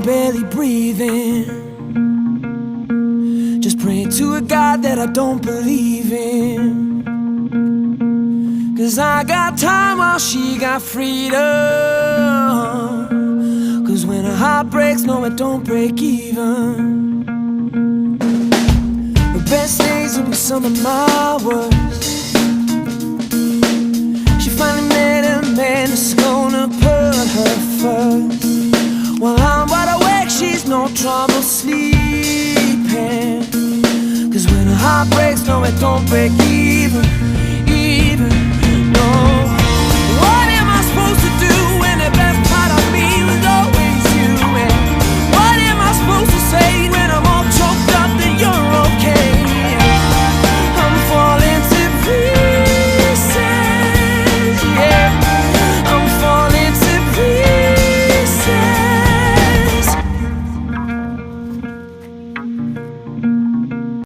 barely breathing, just praying to a God that I don't believe in. 'Cause I got time while she got freedom. 'Cause when a heart breaks, no, it don't break even. The best days will be some of my worst. She finally met a man that's gonna put her first. While I'm wide awake, she's no trouble sleeping. 'Cause when a heart breaks, no, it don't break even.